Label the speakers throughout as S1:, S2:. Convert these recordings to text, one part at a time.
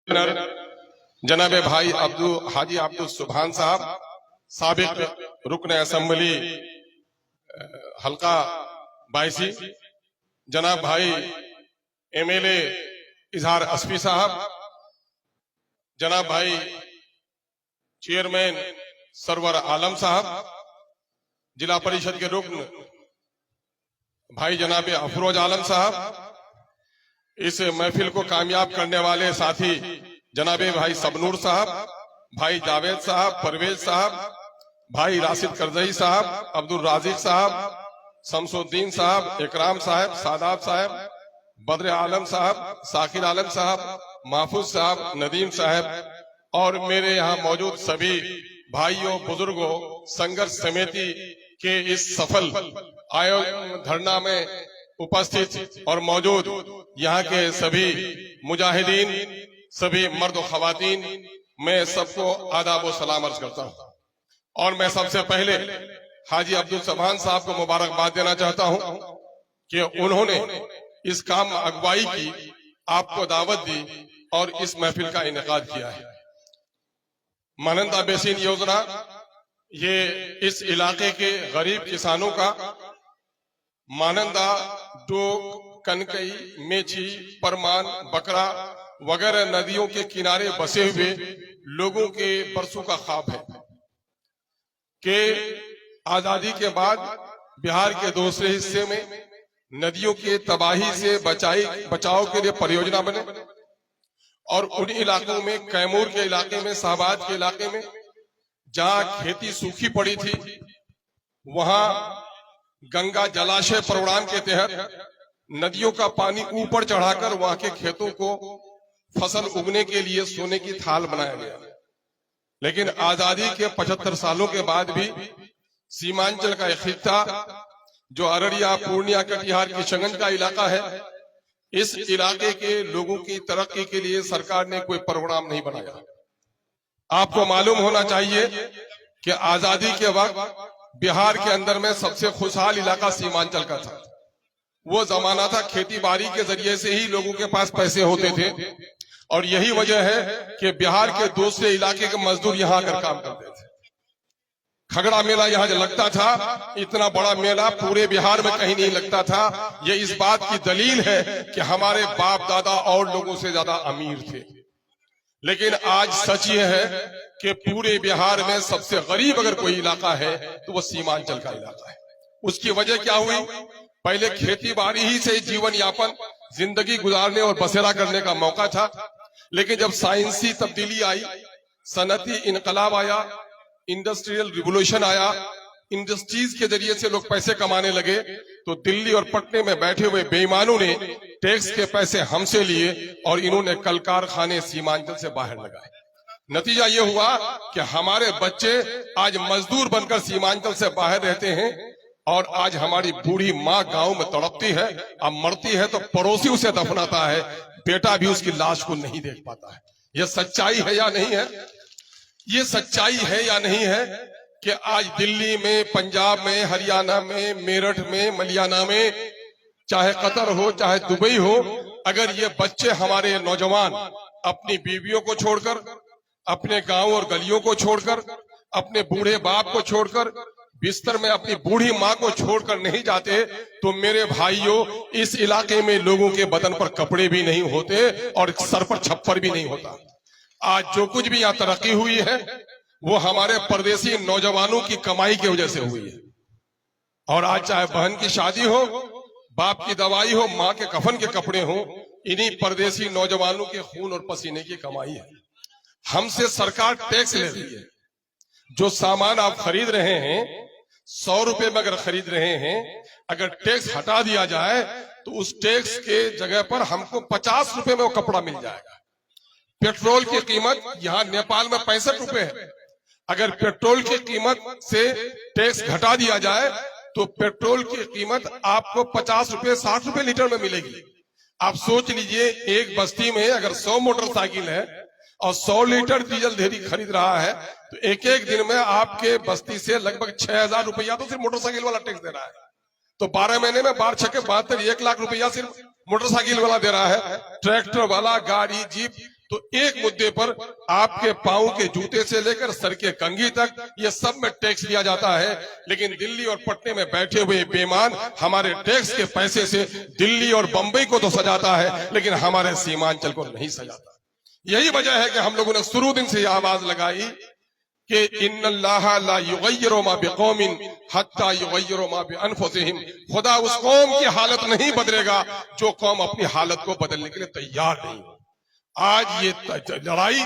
S1: जनाब भाई हाजी अब्दुल सुभान साहब, साबिक रुकन असम्बली हल्का 22, जनाब भाई MLA इजहार अस्फी साहब, जनाब भाई चेयरमैन सरवर आलम साहब, जिला परिषद के रुकन भाई जनाब अफरोज आलम साहब, इस महफिल को कामयाब करने वाले साथी जनाबे भाई सबनूर साहब, भाई जावेद साहब, परवेज साहब, भाई राशिद करजई साहब, अब्दुल राजिक साहब, शमसुद्दीन साहब, इकराम साहब, सादाब साहब, बद्र आलम साहब, साकिर आलम साहब, महफूज साहब, नदीम साहब और मेरे यहाँ मौजूद सभी भाइयों बुजुर्गों, संघर्ष समिति के इस सफल आयोजन धरना में उपस्थित और मौजूद यहाँ के सभी मुजाहिदीन, सभी मर्द और खवातीन, मैं सबको आदाब व सलाम अर्ज करता हूँ। और मैं सबसे पहले हाजी अब्दुल सुभान साहब को मुबारकबाद देना चाहता हूँ कि उन्होंने इस काम में अगुवाई की, आपको दावत दी और इस महफिल का इनेकाद किया है। मानंदा बेसिन योजना ये इस इलाके के गरीब किसानों का मानंदा, डोक, कनकई, मेची, परमान, बकरा वगैरह नदियों के किनारे बसे हुए लोगों के बरसों का ख्वाब है कि आजादी के बाद बिहार के दूसरे हिस्से में नदियों की तबाही से बचाव के लिए परियोजना बने और उन इलाकों में, कैमूर के इलाके में, शाहबाद के इलाके में जहां खेती सूखी पड़ी थी, वहां गंगा जलाशय प्रोग्राम के तहत नदियों का पानी ऊपर चढ़ाकर वहां के खेतों को फसल उगने के लिए सोने की थाल बनाया गया। लेकिन आजादी के 75 सालों के बाद भी सीमांचल का एक खित्ता जो अररिया, पूर्णिया, कटिहार, किशनगंज का इलाका है, इस इलाके के लोगों की तरक्की के लिए सरकार ने कोई प्रोग्राम नहीं बनाया। आपको मालूम होना चाहिए कि आजादी के वक्त बिहार के अंदर में सबसे खुशहाल इलाका सीमांचल का था। वो जमाना था खेती बाड़ी के जरिए से ही लोगों के पास पैसे होते थे और यही वजह है कि बिहार के दूसरे इलाके के मजदूर यहाँ आकर काम करते थे। खगड़ा मेला यहाँ जो लगता था, इतना बड़ा मेला पूरे बिहार में कहीं नहीं लगता था। ये इस बात की दलील है कि हमारे बाप दादा और लोगों से ज्यादा अमीर थे। लेकिन आज सच ये है कि पूरे बिहार में सबसे गरीब अगर कोई इलाका है तो वो सीमांचल का इलाका है। उसकी वजह क्या हुई? पहले खेती बाड़ी ही से जीवन यापन, जिंदगी गुजारने और बसेरा करने का मौका था। लेकिन जब साइंसी तब्दीली आई, सनती इनकलाब आया, इंडस्ट्रियल रिवोल्यूशन आया, इंडस्ट्रीज के जरिए से लोग पैसे कमाने लगे, तो दिल्ली और पटने में बैठे हुए बेईमानों ने टैक्स के पैसे हमसे लिए और इन्होंने कल कारखाने सीमांचल से बाहर लगाए। नतीजा ये हुआ कि हमारे बच्चे आज मजदूर बनकर सीमांचल से बाहर रहते हैं और आज हमारी बूढ़ी माँ गांव में तड़पती है, अब मरती है तो पड़ोसी उसे दफनाता है, बेटा भी उसकी लाश को नहीं देख पाता है। यह सच्चाई है या नहीं है? ये सच्चाई है या नहीं है कि आज दिल्ली में, पंजाब में, हरियाणा में, मेरठ में, मलियाना में, चाहे कतर हो, चाहे दुबई हो, अगर ये बच्चे, हमारे नौजवान अपनी बीवियों को छोड़कर, अपने गांव और गलियों को छोड़कर, अपने बूढ़े बाप को छोड़कर, बिस्तर में अपनी बूढ़ी माँ को छोड़कर नहीं जाते, तो मेरे भाइयों, इस इलाके में लोगों के बदन पर कपड़े भी नहीं होते और सर पर छप्पर भी नहीं होता। आज जो कुछ भी यहाँ तरक्की हुई है वो हमारे परदेसी नौजवानों की कमाई की वजह से हुई है। और आज चाहे बहन की शादी हो, बाप की दवाई हो, माँ के कफन के कपड़े हो, इन्हीं परदेसी नौजवानों के खून और पसीने की कमाई है। हमसे सरकार टैक्स ले रही है। जो सामान आप खरीद रहे हैं, 100 रुपए में अगर खरीद रहे हैं, अगर टैक्स हटा दिया जाए तो उस टैक्स के जगह पर हमको 50 रुपए में वो कपड़ा मिल जाएगा। पेट्रोल की कीमत यहाँ नेपाल में 65 रुपए है। अगर पेट्रोल की कीमत से टैक्स घटा दिया जाए तो पेट्रोल की कीमत आपको 50 रुपए, 60 रुपए लीटर में मिलेगी। आप सोच लीजिए, एक बस्ती में अगर 100 मोटरसाइकिल है और 100 लीटर डीजल धेरी खरीद रहा है तो एक एक दिन में आपके बस्ती से लगभग 6000 रुपया तो सिर्फ मोटरसाइकिल वाला टैक्स दे रहा है। तो 12 महीने में 12 छक्के 72, 1 लाख रुपया सिर्फ मोटरसाइकिल वाला दे रहा है। ट्रैक्टर वाला, गाड़ी, जीप, तो एक मुद्दे पर आपके पांव के जूते से लेकर सर के कंघी तक ये सब में टैक्स लिया जाता है, लेकिन दिल्ली और पटने में बैठे हुए बेईमान हमारे टैक्स के पैसे से दिल्ली और बंबई को तो सजाता है, लेकिन हमारे सीमांचल को नहीं सजाता। यही वजह है कि हम लोगों ने शुरू दिन से यह आवाज लगाई कि इन्नल्लाह ला युगय्यिरु मा बिकौमिन हत्ता युगय्यिरु मा बिअनफुसिहिम। खुदा उस कौम की हालत नहीं बदलेगा जो कौम अपनी हालत को बदलने के लिए तैयार नहीं हो। आज ये लड़ाई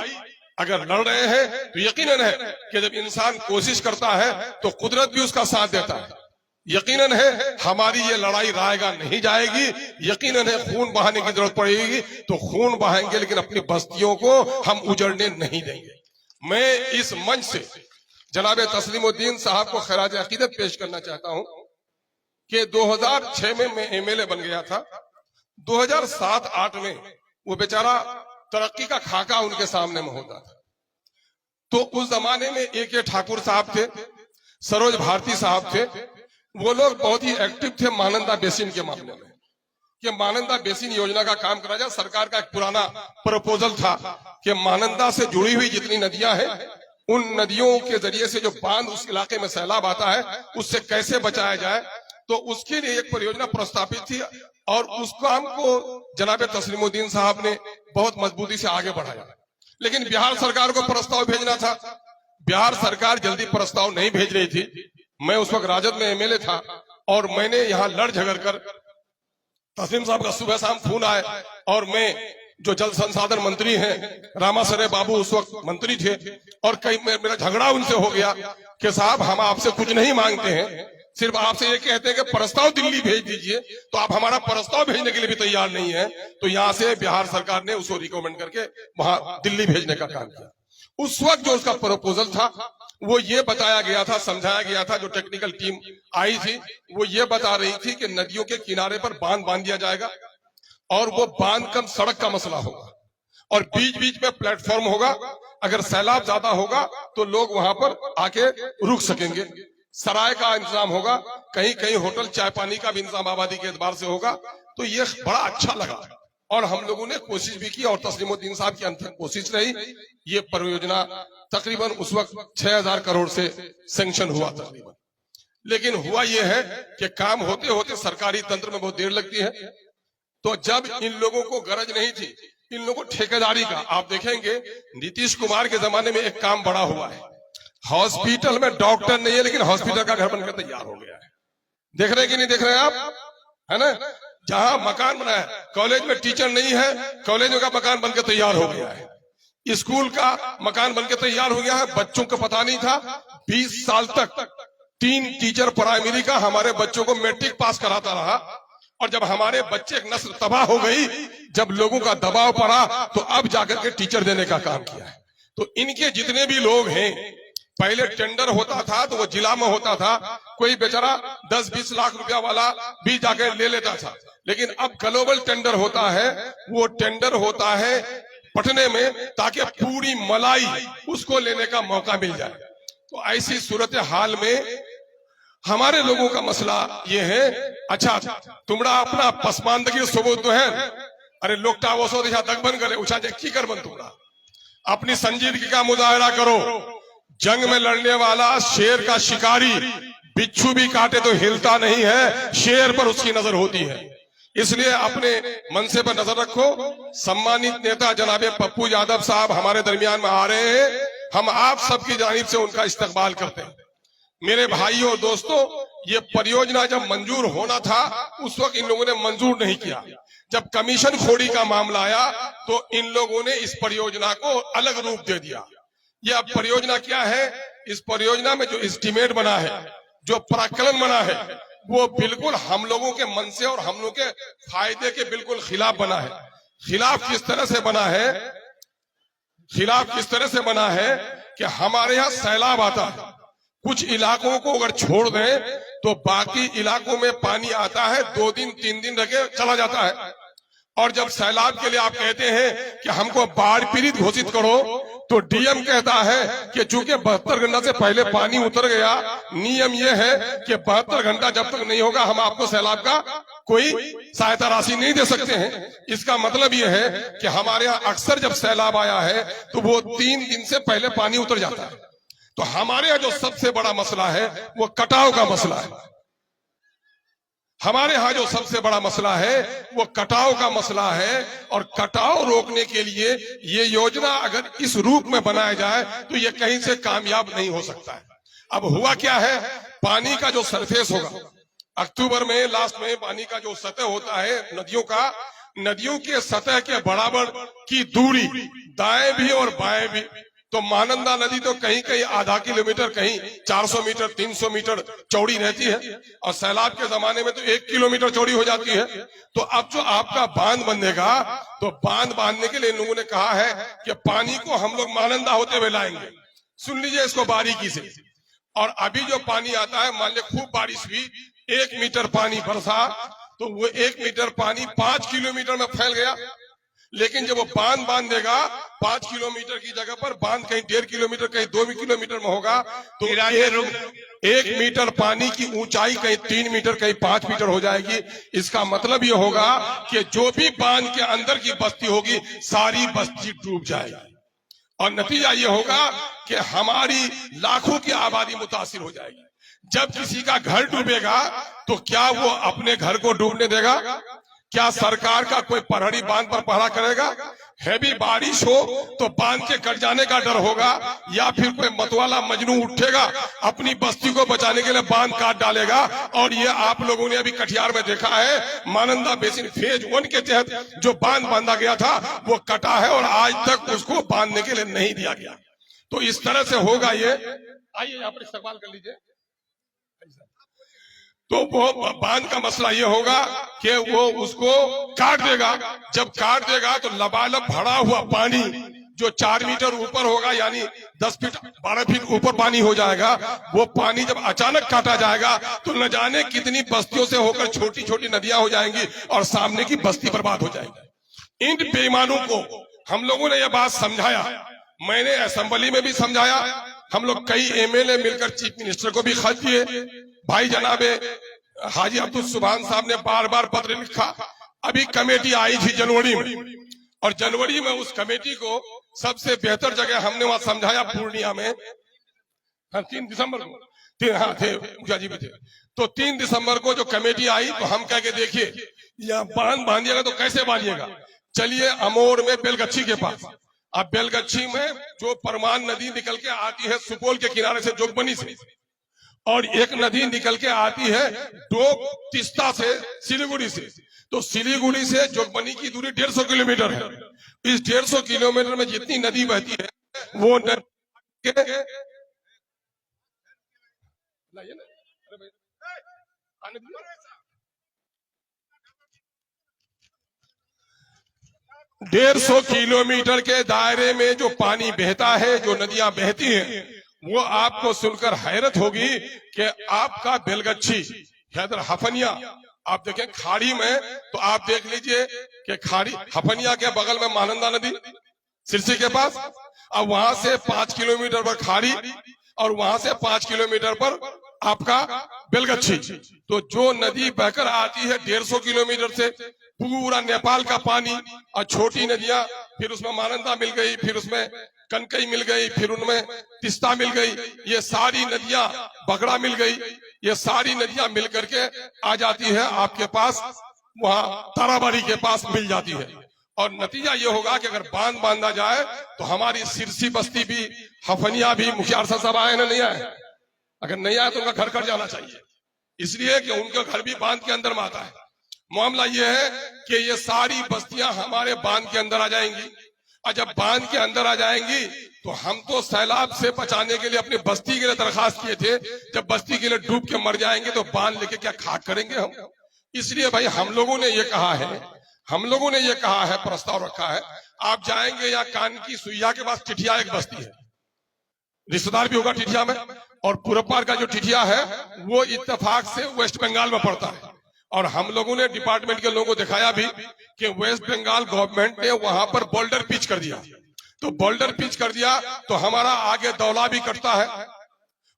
S1: अगर लड़ रहे हैं तो यकीनन है कि जब इंसान कोशिश करता है तो कुदरत भी उसका साथ देता है। यकीनन है हमारी ये लड़ाई रायगा नहीं जाएगी। यकीनन है खून बहाने की जरूरत पड़ेगी तो खून बहाएंगे, लेकिन अपनी बस्तियों को हम उजड़ने नहीं देंगे। मैं इस मंच से जनाब तस्लीमुद्दीन साहब को खराज अकीदत पेश करना चाहता हूं कि 2006 में मैं एमएलए बन गया था। 2007-8 में वो बेचारा तरक्की का खाका उनके सामने में होता था। तो उस जमाने में A.K. ठाकुर साहब थे, सरोज भारती साहब थे। वो लोग बहुत ही एक्टिव थे महानंदा बेसिन के मामले में कि महानंदा बेसिन योजना का काम करा जाए। सरकार का एक पुराना प्रपोजल था कि महानंदा से जुड़ी हुई जितनी नदियां हैं उन नदियों के जरिए से जो बांध उस इलाके में सैलाब आता है उससे कैसे बचाया जाए। तो उसके लिए एक परियोजना प्रस्तावित थी और उस काम को जनाब तस्लीमुद्दीन साहब ने बहुत मजबूती से आगे बढ़ाया। लेकिन बिहार सरकार को प्रस्ताव भेजना था, बिहार सरकार जल्दी प्रस्ताव नहीं भेज रही थी। मैं उस वक्त राजद में एमएलए था और मैंने यहाँ लड़ झगड़ कर तस्लीम साहब का सुबह शाम फोन आए और मैं जो जल संसाधन मंत्री हैं रामासरे बाबू उस वक्त मंत्री थे और कई मेरा झगड़ा उनसे हो गया कि साहब हम आपसे कुछ नहीं मांगते हैं, सिर्फ आपसे ये कहते हैं कि प्रस्ताव दिल्ली भेज दीजिए। तो आप हमारा प्रस्ताव भेजने के लिए भी तैयार नहीं है। तो यहाँ से बिहार सरकार ने उसको रिकमेंड करके वहां दिल्ली भेजने का काम किया। उस वक्त जो उसका प्रपोजल था वो ये बताया गया था, समझाया गया था, जो टेक्निकल टीम आई थी वो ये बता रही थी कि नदियों के किनारे पर बांध दिया जाएगा और वो बांध कम सड़क का मसला होगा और बीच बीच में प्लेटफॉर्म होगा। अगर सैलाब ज्यादा होगा तो लोग वहां पर आके रुक सकेंगे। सराय का इंतजाम होगा, कहीं कहीं होटल चाय पानी का भी इंतजाम आबादी के एतबार से होगा। तो ये बड़ा अच्छा लगा और हम लोगों ने कोशिश भी की और तस्लीमुद्दीन साहब की अंतिम कोशिश रही। ये परियोजना तकरीबन उस वक्त 6000 करोड़ से सैंक्शन हुआ तकरीबन। लेकिन हुआ ये है कि काम होते होते सरकारी तंत्र में बहुत देर लगती है। तो जब इन लोगों को गरज नहीं थी, इन लोगों को ठेकेदारी का, आप देखेंगे नीतीश कुमार के जमाने में एक काम बड़ा हुआ है। हॉस्पिटल में डॉक्टर नहीं है लेकिन हॉस्पिटल का घर बनकर तैयार हो गया है। देख रहे हैं कि नहीं देख रहे हैं आप, है ना? जहां मकान बना है, कॉलेज में टीचर नहीं है, कॉलेज का मकान बनकर तैयार हो गया है। स्कूल का मकान बनकर तैयार हो गया है। बच्चों को पता नहीं था 20 साल तक 3 टीचर प्राइमरी का हमारे बच्चों को मैट्रिक पास कराता रहा और जब हमारे बच्चे एक नस्ल तबाह हो गई, जब लोगों का दबाव पड़ा तो अब जाकर के टीचर देने का काम किया है। तो इनके जितने भी लोग हैं, पहले टेंडर होता था तो वो जिला में होता था, कोई बेचारा 10-20 लाख रुपया वाला भी जाकर ले लेता था। लेकिन अब ग्लोबल टेंडर होता है, वो टेंडर होता है पटने में ताकि पूरी मलाई उसको लेने का मौका मिल जाए। तो ऐसी सूरत हाल में हमारे लोगों का मसला ये है, अच्छा तुमरा अपना पसमानदगी सबूत है, अरे लोकटा वो सो दिशा दगबन करे उछा की कर बन, तुमरा अपनी संजीदगी का मुजाहरा करो। जंग में लड़ने वाला शेर का शिकारी बिच्छू भी काटे तो हिलता नहीं है, शेर पर उसकी नजर होती है। इसलिए अपने मनसे पर नजर रखो। सम्मानित नेता जनाबे पप्पू यादव साहब हमारे दरमियान में आ रहे हैं, हम आप सबकी जानिब से उनका इस्तकबाल करते हैं। मेरे भाइयों और दोस्तों, ये परियोजना जब मंजूर होना था उस वक्त इन लोगों ने मंजूर नहीं किया। जब कमीशन खोड़ी का मामला आया तो इन लोगों ने इस परियोजना को अलग रूप दे दिया। यह परियोजना क्या है? इस परियोजना में जो एस्टीमेट बना है, जो प्राक्कलन बना है, वो बिल्कुल हम लोगों के मन से और हम लोगों के फायदे के बिल्कुल खिलाफ बना है। खिलाफ किस तरह से बना है? खिलाफ किस तरह से बना है कि हमारे यहाँ सैलाब आता है, कुछ इलाकों को अगर छोड़ दें तो बाकी इलाकों में पानी आता है, 2 दिन 3 दिन रह के चला जाता है। और जब सैलाब के लिए आप कहते हैं कि हमको बाढ़ पीड़ित घोषित करो, तो डीएम कहता है कि चूंकि 72 घंटा से पहले पानी उतर गया, नियम यह है कि 72 घंटा जब तक नहीं होगा हम आपको सैलाब का कोई सहायता राशि नहीं दे सकते हैं। इसका मतलब यह है कि हमारे यहाँ अक्सर जब सैलाब आया है तो वो 3 दिन से पहले पानी उतर जाता है। तो हमारे यहाँ जो सबसे बड़ा मसला है वो कटाव का मसला है। हमारे यहाँ जो सबसे बड़ा मसला है वो कटाव का मसला है, और कटाव रोकने के लिए ये योजना अगर इस रूप में बनाया जाए तो ये कहीं से कामयाब नहीं हो सकता है। अब हुआ क्या है, पानी का जो सरफेस होगा अक्टूबर में लास्ट में पानी का जो सतह होता है नदियों का, नदियों के सतह के बराबर की दूरी दाएं भी और बाएं भी, तो महानंदा नदी तो कहीं कहीं आधा किलोमीटर, कहीं 400 मीटर 300 मीटर चौड़ी रहती है, और सैलाब के जमाने में तो 1 किलोमीटर चौड़ी हो जाती है। तो अब जो आपका बांध बनेगा, तो बांध बांधने के लिए इन लोगों ने कहा है कि पानी को हम लोग महानंदा होते हुए लाएंगे। सुन लीजिए इसको बारीकी से। और अभी जो पानी आता है, मान लीजिए खूब बारिश हुई, 1 मीटर पानी बरसा, तो वो 1 मीटर पानी 5 किलोमीटर में फैल गया। लेकिन जब वो बांध बांधेगा 5 किलोमीटर की जगह पर बांध कहीं 1.5 किलोमीटर कहीं 2 किलोमीटर में होगा, तो 1 मीटर पानी की ऊंचाई कहीं 3 मीटर कहीं 5 मीटर हो जाएगी। इसका मतलब ये होगा कि जो भी बांध के अंदर की बस्ती होगी सारी बस्ती डूब जाएगी, और नतीजा ये होगा कि हमारी लाखों की आबादी मुतासिर हो जाएगी। जब किसी का घर डूबेगा तो क्या वो अपने घर को डूबने देगा? क्या सरकार का कोई प्रहरी बांध पर पहरा करेगा? हैवी बारिश हो तो बांध के कट जाने का डर होगा, या फिर कोई मतवाला मजनू उठेगा अपनी बस्ती को बचाने के लिए बांध काट डालेगा। और ये आप लोगों ने अभी कटिहार में देखा है, महानंदा बेसिन फेज 1 के तहत जो बांध बांधा गया था वो कटा है और आज तक उसको बांधने के लिए नहीं दिया गया। तो इस तरह से होगा ये। आइए यहाँ पर इस्तेमाल कर लीजिए। तो वो बांध का मसला ये होगा कि वो उसको काट देगा। जब काट देगा तो लबालब भरा हुआ पानी जो 4 मीटर ऊपर होगा, यानी 10 फीट 12 फीट ऊपर पानी हो जाएगा, वो पानी जब अचानक काटा जाएगा तो न जाने कितनी बस्तियों से होकर छोटी छोटी नदियां हो जाएंगी और सामने की बस्ती बर्बाद हो जाएगी। इन बेईमानों को हम लोगों ने यह बात समझाया, मैंने असेंबली में भी समझाया, हम लोग कई एमएलए मिलकर चीफ मिनिस्टर को भी खत दिए। भाई जनाबे हाजी अब्दुल सुभान साहब ने बार बार पत्र लिखा। अभी कमेटी आई थी जनवरी में, और जनवरी में उस कमेटी को सबसे बेहतर जगह हमने वहां समझाया पूर्णिया में। 3 दिसंबर को हाँ थे, मुखिया जी भी थे। तो 3 दिसंबर को जो कमेटी आई तो हम कह के देखिए यहाँ बांध बांधिएगा तो कैसे बांधिएगा, चलिए अमोर में बेलगच्छी के पास। अब बेलगच्छी में जो परमान नदी निकल के आती है सुपौल के किनारे से जोगबनी से, और एक नदी निकल के आती है डोब तिस्ता से सिलीगुड़ी से। तो सिलीगुड़ी से जोगबनी की दूरी 150 किलोमीटर है। इस 150 किलोमीटर में जितनी नदी बहती है वो नदी के 150 किलोमीटर के दायरे में जो पानी बहता है, जो नदियां बहती हैं, वो आपको सुनकर हैरत होगी कि आपका बेलगच्छी हैदर हफनिया आप देखें खाड़ी में, तो आप देख लीजिए कि खाड़ी हफनिया के बगल में महानंदा नदी सिरसी के पास, अब वहां से 5 किलोमीटर पर खाड़ी और वहां से 5 किलोमीटर पर आपका बेलगच्छी। तो जो नदी बहकर आती है 150 किलोमीटर से, पूरा नेपाल का पानी, और छोटी नदियां, फिर उसमें महानंदा मिल गई, फिर उसमें कनकई मिल गई, फिर उनमें तिस्ता मिल गई, ये सारी नदियां, बगड़ा मिल गई, ये सारी नदियां मिल करके आ जाती है आपके पास, वहां ताराबाड़ी के पास मिल जाती है। और नतीजा ये होगा कि अगर बांध बांधा जाए तो हमारी सिरसी बस्ती भी, हफनिया भी, मुखियार साहब आए ना नहीं आए, अगर नहीं आए तो उनका घर कट जाना चाहिए, इसलिए कि उनका घर भी बांध के अंदर में आता है। मामला ये है कि ये सारी बस्तियां हमारे बांध के अंदर आ जाएंगी, और जब बांध के अंदर आ जाएंगी तो हम तो सैलाब से बचाने के लिए अपनी बस्ती के लिए दरखास्त किए थे, जब बस्ती के लिए डूब के मर जाएंगे तो बांध लेके क्या खाक करेंगे हम। इसलिए भाई हम लोगों ने ये कहा है, प्रस्ताव रखा है, आप जाएंगे या कान की सुइया के पास टिठिया एक बस्ती है, रिश्तेदार भी होगा टिठिया में, और पूरब पार का जो टिठिया है वो इत्तेफाक से वेस्ट बंगाल में पड़ता है, और हम लोगों ने डिपार्टमेंट के लोगों को दिखाया भी कि वेस्ट बंगाल गवर्नमेंट ने वहां पर बोल्डर पिच कर दिया। तो बोल्डर पिच कर दिया तो हमारा आगे दौला भी कटता है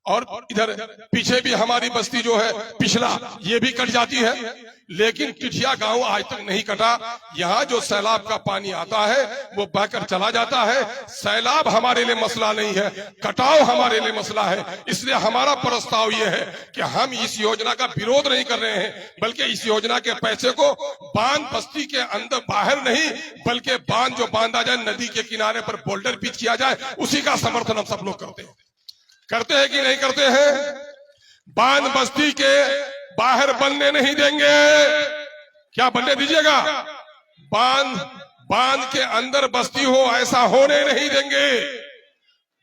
S1: और इधर पीछे भी हमारी बस्ती जो है पिछला ये भी कट जाती है, लेकिन टिठिया गांव आज तक नहीं कटा। यहाँ जो सैलाब का पानी आता है वो बहकर चला जाता है। सैलाब हमारे लिए मसला नहीं है, कटाव हमारे लिए मसला है। इसलिए हमारा प्रस्ताव ये है कि हम इस योजना का विरोध नहीं कर रहे हैं, बल्कि इस योजना के पैसे को बांध बस्ती के अंदर बाहर नहीं, बल्कि बांध जो बांधा जाए नदी के किनारे पर बोल्डर पिच किया जाए, उसी का समर्थन हम सब लोग करते हैं कि नहीं करते हैं। बांध बस्ती के बाहर बनने नहीं देंगे। क्या बनने दीजिएगा? बांध के अंदर बस्ती हो ऐसा होने नहीं देंगे।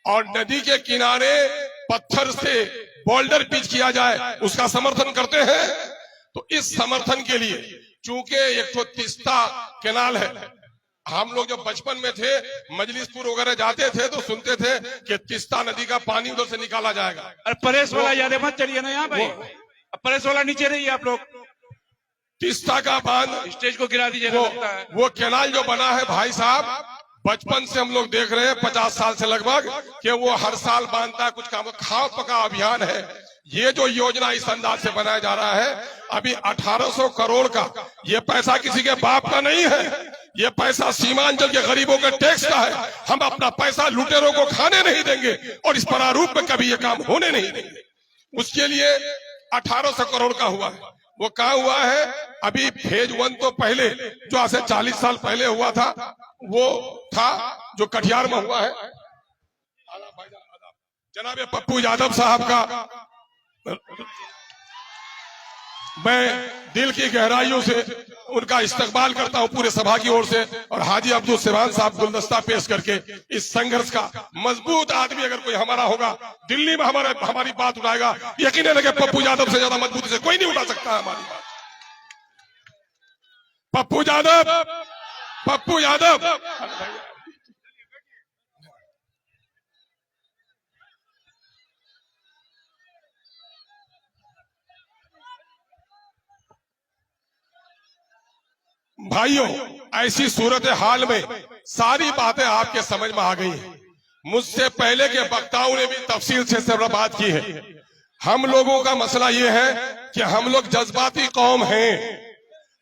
S1: और नदी के किनारे पत्थर से बोल्डर पिच किया जाए, उसका समर्थन करते हैं। तो इस समर्थन के लिए चूंकि एक तो तिस्ता कैनाल है, हम लोग जब बचपन में थे मजलिसपुर वगैरह जाते थे तो सुनते थे कि तिस्ता नदी का पानी उधर से निकाला जाएगा।
S2: अरे परेश वाला याद मत चलिए ना यहाँ भाई, परेश वाला नीचे रहिए आप लोग।
S1: तिस्ता का बांध
S2: स्टेज को गिरा दीजिए।
S1: वो कैनाल जो बना है भाई साहब, बचपन से हम लोग देख रहे हैं 50 साल से लगभग कि वो हर साल बांधता है। कुछ काम खाओ पका अभियान है। ये जो योजना इस अंदाज से बनाया जा रहा है, अभी 1800 करोड़ का ये पैसा किसी के बाप का नहीं है, ये पैसा सीमांचल के गरीबों के टैक्स का है। हम अपना पैसा लुटेरों को खाने नहीं देंगे और इस प्रारूप में कभी ये काम होने नहीं देंगे। उसके लिए 1800 करोड़ का हुआ है। वो कहा हुआ है, अभी फेज 1 तो पहले जो आज से 40 साल पहले हुआ था, वो था जो कटिहार में हुआ है। जनाब पप्पू यादव साहब का मैं दिल की गहराइयों से उनका इस्तकबाल करता हूं पूरे सभा की ओर से। और हाजी अब्दुल सेवान साहब गुलदस्ता पेश करके इस संघर्ष का मजबूत आदमी अगर कोई हमारा होगा, दिल्ली में हमारी बात उठाएगा, यकीनन है कि पप्पू यादव से ज्यादा मजबूती से कोई नहीं उठा सकता है हमारी बात। पप्पू यादव भाइयों, ऐसी सूरत हाल में सारी बातें आपके समझ में आ गई हैं। मुझसे पहले के वक्ताओं ने भी तफसील से सब बात की है। हम लोगों का मसला ये है कि हम लोग जज्बाती कौम हैं।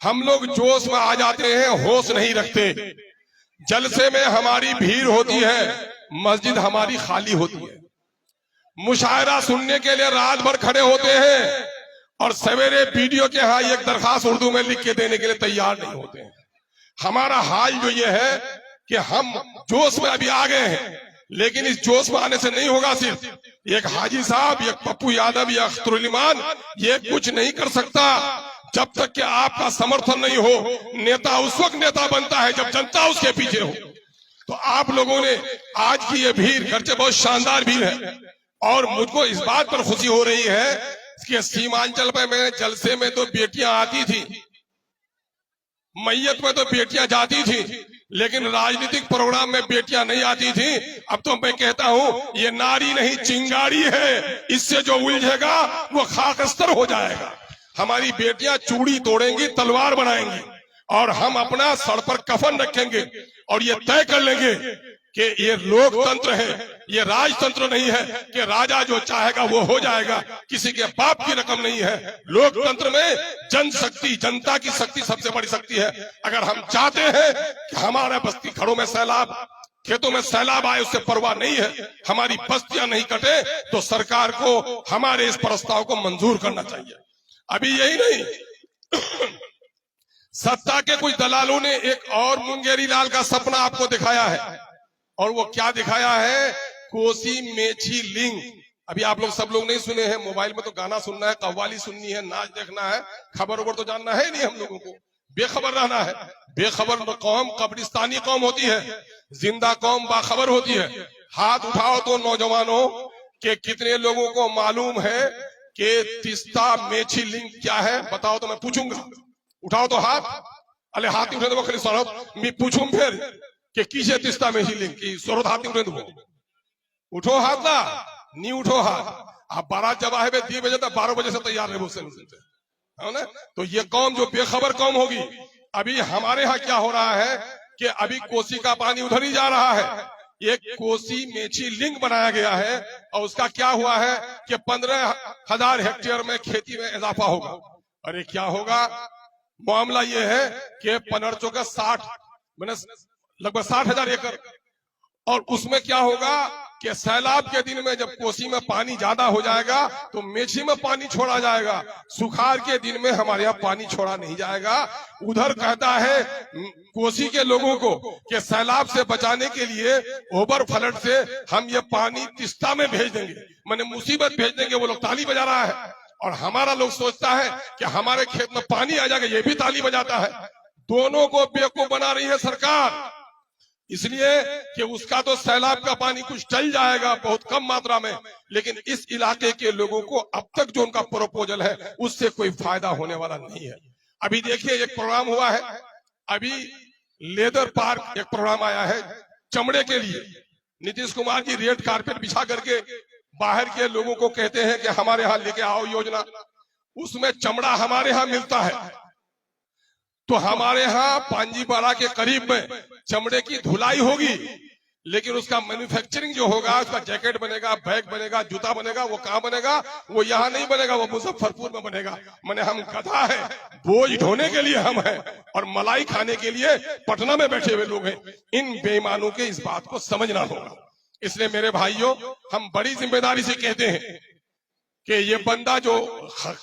S1: हम लोग जोश में आ जाते हैं, होश नहीं रखते। जलसे में हमारी भीड़ होती है, मस्जिद हमारी खाली होती है। मुशायरा सुनने के लिए रात भर खड़े होते हैं और सवेरे वीडियो के यहाँ एक दरखास्त उर्दू में लिख के देने के लिए तैयार नहीं होते हैं। हमारा हाल जो ये है कि हम जोश में अभी आ गए हैं, लेकिन इस जोश में आने से नहीं होगा। सिर्फ एक हाजी साहब, एक पप्पू यादव या अख्तरुल ईमान ये कुछ नहीं कर सकता जब तक कि आपका समर्थन नहीं हो। नेता उस वक्त नेता बनता है जब जनता उसके पीछे हो। तो आप लोगों ने आज की ये भीड़ गर्चे बहुत शानदार भीड़ है, और मुझको इस बात पर खुशी हो रही है कि सीमांचल में मेरे जलसे में तो बेटियां आती थी, मैयत में तो बेटियां जाती थी, लेकिन राजनीतिक प्रोग्राम में बेटियां नहीं आती थी। अब तो मैं कहता हूं ये नारी नहीं चिंगारी है, इससे जो उलझेगा वो खाकस्तर हो जाएगा। हमारी बेटियां चूड़ी तोड़ेंगी, तलवार बनाएंगी, और हम अपना सर पर कफन रखेंगे और ये तय कर लेंगे कि ये लोकतंत्र है, ये राजतंत्र नहीं है कि राजा जो चाहेगा वो हो जाएगा। किसी के बाप की रकम नहीं है। लोकतंत्र में जनशक्ति, जनता की शक्ति सबसे बड़ी शक्ति है। अगर हम चाहते हैं कि हमारे बस्ती घरों में सैलाब, खेतों में सैलाब आए, उससे परवाह नहीं है, हमारी बस्तियां नहीं कटे, तो सरकार को हमारे इस प्रस्ताव को मंजूर करना चाहिए। अभी यही नहीं, सत्ता के कुछ दलालों ने एक और मुंगेरी लाल का सपना आपको दिखाया है। और वो क्या दिखाया है? कोसी मेची लिंक। अभी आप लोग सब लोग नहीं सुने हैं, मोबाइल में तो गाना सुनना है, कव्वाली सुननी है, नाच देखना है, खबर उबर तो जानना है नहीं। हम लोगों को बेखबर रहना है। बेखबर कौम कब्रिस्तानी कौम होती है, जिंदा कौम बाखबर होती है। हाथ उठाओ तो नौजवानों के कितने लोगों को मालूम है कि तिस्ता मेची लिंक क्या है? बताओ तो मैं पूछूंगा। उठाओ तो हाथ। अरे हाथ नहीं उठे तो खाली सौरभ मैं पूछूं फिर कि किसे तिस्ता मेची लिंक की सौरभ हाथ नहीं उठे तो उठो हाथ ना, नहीं उठो हाथ। आप 12 जब आए 2 बजे तक 12 बजे से तैयार रहे। है ना। तो ये कौम जो बेखबर कौम होगी, अभी हमारे यहाँ क्या हो रहा है कि अभी कोसी का पानी उधर ही जा रहा है। एक कोसी मेची लिंक बनाया गया है और उसका क्या हुआ है कि 15,000 हेक्टेयर में खेती में इजाफा होगा। अरे क्या होगा, मामला ये है कि पनरचो का 60 मैंने लगभग 60,000 एकड़, और उसमें क्या होगा कि सैलाब के दिन में जब कोसी में पानी ज्यादा हो जाएगा तो मेची में पानी छोड़ा जाएगा, सुखाड़ के दिन में हमारे यहाँ पानी छोड़ा नहीं जाएगा। उधर कहता है कोसी के लोगों को कि सैलाब से बचाने के लिए ओवर फ्लड से हम ये पानी तिस्ता में भेज देंगे, मैंने मुसीबत भेज देंगे। वो लोग ताली बजा रहा है और हमारा लोग सोचता है कि हमारे खेत में पानी आ जाएगा, ये भी ताली बजाता है। दोनों को बेवकूफ बना रही है सरकार, इसलिए कि उसका तो सैलाब का पानी कुछ टल जाएगा बहुत कम मात्रा में, लेकिन इस इलाके के लोगों को अब तक जो उनका प्रपोजल है उससे कोई फायदा होने वाला नहीं है। अभी देखिए एक प्रोग्राम हुआ है, अभी लेदर पार्क एक प्रोग्राम आया है चमड़े के लिए। नीतीश कुमार जी रेड कारपेट बिछा करके बाहर के लोगों को कहते हैं कि हमारे यहाँ लेके आओ योजना, उसमें चमड़ा हमारे यहाँ मिलता है। तो हमारे यहाँ पांजीपाड़ा के करीब में चमड़े की धुलाई होगी, लेकिन उसका मैन्युफैक्चरिंग जो होगा, उसका जैकेट बनेगा, बैग बनेगा, जूता बनेगा, वो कहाँ बनेगा, वो यहाँ नहीं बनेगा, वो मुजफ्फरपुर में बनेगा। मैंने हम गधा है, बोझ ढोने के लिए हम हैं और मलाई खाने के लिए पटना में बैठे हुए लोग हैं। इन बेईमानों के इस बात को समझना होगा। इसलिए मेरे भाइयों, हम बड़ी जिम्मेदारी से कहते हैं कि ये बंदा जो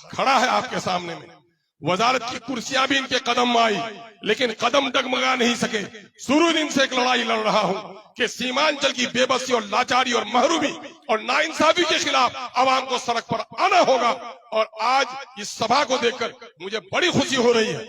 S1: खड़ा है आपके सामने में, वजारत की कुर्सियां भी इनके कदम में आई, लेकिन कदम डगमगा नहीं सके। शुरू दिन से एक लड़ाई लड़ रहा हूं कि सीमांचल की बेबसी और लाचारी और महरूमी और नाइंसाफी के खिलाफ आवाम को सड़क पर आना होगा। और आज इस सभा को देखकर मुझे बड़ी खुशी हो रही है।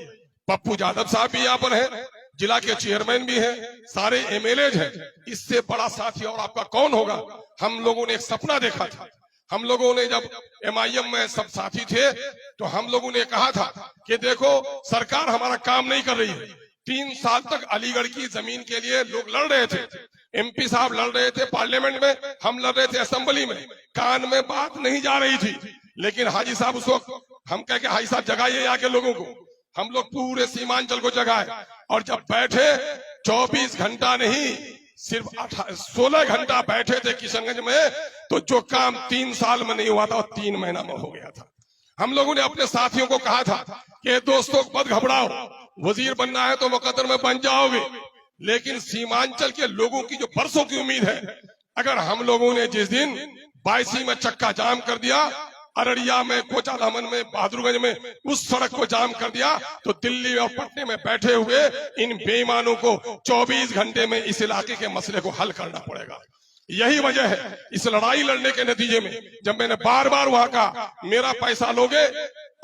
S1: पप्पू यादव साहब भी यहाँ पर हैं, जिला के चेयरमैन भी हैं, सारे एमएलए हैं। इससे बड़ा साथी और आपका कौन होगा। हम लोगों ने एक सपना देखा था, हम लोगों ने जब एमआईएम में सब साथी थे तो हम लोगों ने कहा था कि देखो सरकार हमारा काम नहीं कर रही है। 3 साल तक अलीगढ़ की जमीन के लिए लोग लड़ रहे थे, एमपी साहब लड़ रहे थे पार्लियामेंट में, हम लड़ रहे थे असेंबली में, कान में बात नहीं जा रही थी। लेकिन हाजी साहब उस वक्त हम कह के हाजी साहब जगाइए यहाँ के लोगों को, हम लोग पूरे सीमांचल को जगाए और जब बैठे 24 घंटा नहीं सिर्फ 16 घंटा बैठे थे किशनगंज में, तो जो काम 3 साल में नहीं हुआ था वो 3 महीना में हो गया था। हम लोगों ने अपने साथियों को कहा था कि दोस्तों मत घबराओ, वजीर बनना है तो मुकद्दर में बन जाओगे, लेकिन सीमांचल के लोगों की जो बरसों की उम्मीद है, अगर हम लोगों ने जिस दिन 22 में चक्का जाम कर दिया, अररिया में, कोचाधामन में, बहादुरगंज में उस सड़क को जाम कर दिया, तो दिल्ली और पटने में बैठे हुए इन बेईमानों को 24 घंटे में इस इलाके के मसले को हल करना पड़ेगा। यही वजह है इस लड़ाई लड़ने के नतीजे में जब मैंने बार बार वहां कहा मेरा पैसा लोगे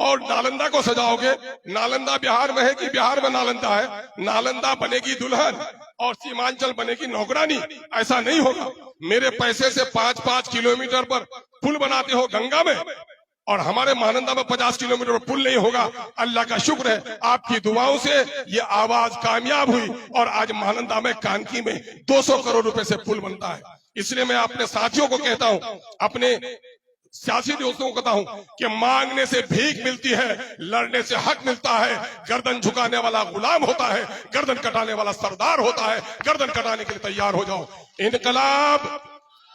S1: और नालंदा को सजाओगे। नालंदा बिहार में है कि बिहार में नालंदा है, नालंदा बनेगी दुल्हन और सीमांचल बनेगी नौकरानी, ऐसा नहीं होगा। मेरे पैसे से 5-5 किलोमीटर पर पुल बनाते हो गंगा में, और हमारे महानंदा में 50 किलोमीटर पर पुल नहीं होगा। अल्लाह का शुक्र है आपकी दुआओं से ये आवाज कामयाब हुई और आज महानंदा में, कानकी में 200 करोड़ रुपए से पुल बनता है। इसलिए मैं अपने साथियों को कहता हूं, अपने सियासी दोस्तों को कहता हूं कि मांगने से भीख मिलती है, लड़ने से हक मिलता है। गर्दन झुकाने वाला गुलाम होता है, गर्दन कटाने वाला सरदार होता है। गर्दन कटाने के लिए तैयार हो जाओ। इनकलाब,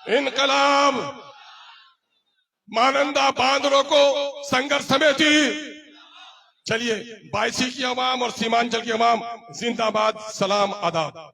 S1: इनकलाब, महानंदा बांदरों को संघर्ष समिति। चलिए 22 की अवाम और सीमांचल की अवाम जिंदाबाद, सलाम, आदाब।